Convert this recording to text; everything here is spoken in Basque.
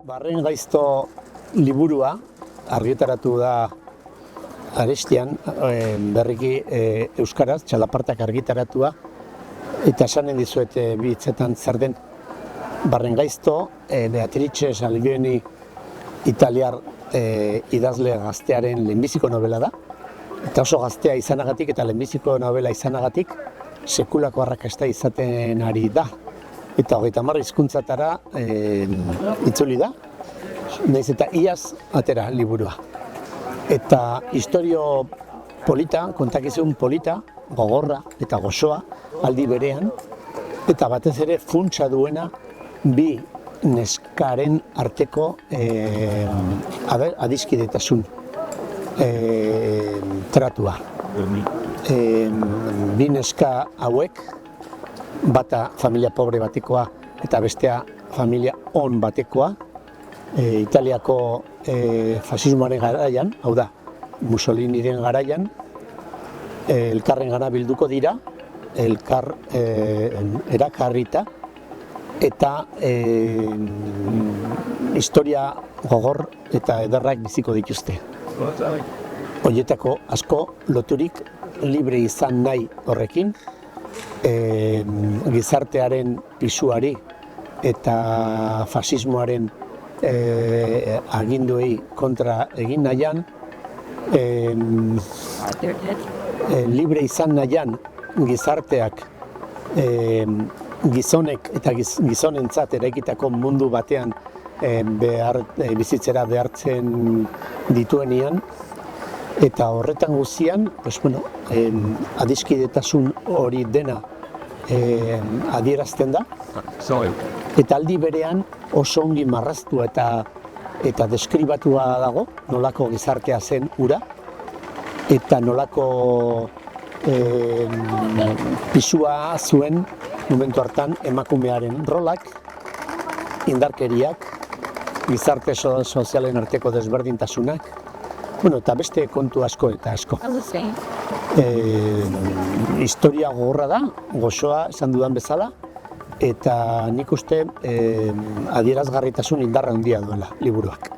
Barren gaizto liburua argitaratu da Arestian, berriki euskaraz, txalapartak argitaratua, eta esanen dizuet bi hitzetan zer den. Barren gaizto, Beatrice Salvioni italiar idazle gaztearen lehenbiziko novela da, eta oso gaztea izanagatik eta lehenbiziko novela izanagatik sekulako arrakasta izaten ari da. Eta 30 hizkuntzatara itzuli da, nahiz eta iaz atera liburua. Eta istorio polita, kontakizun polita, gogorra eta gozoa aldi berean, eta batez ere funtsa duena bi neskaren arteko adiskidetasun tratua. Bi neska hauek, bata familia pobre batekoa eta bestea familia on batekoa, Italiako fasismoaren garaian, hau da, Mussoliniren garaian, elkarren gana bilduko dira, elkar erakarrita, eta historia gogor eta ederrak biziko dituzte. Horietako asko loturik libre izan nahi horrekin, gizartearen pisuari eta fasismoaren aginduei kontra egin nahian, libre izan nahian gizarteak gizonek eta gizonentzat eraikitako mundu batean bizitzera behartzen dituenean, eta horretan guztian, adiskidetasun hori dena adierazten da, eta aldi berean oso ongi marraztua eta deskribatua dago, nolako gizartea zen hura, eta nolako pisua zuen momentu hartan emakumearen rolak, indarkeriak, gizarte sozialen arteko desberdintasunak, eta beste kontu asko eta asko. Historia gogorra da, gozoa esan dudan bezala, eta nik uste adierazgarritasun indarra handia duela liburuak.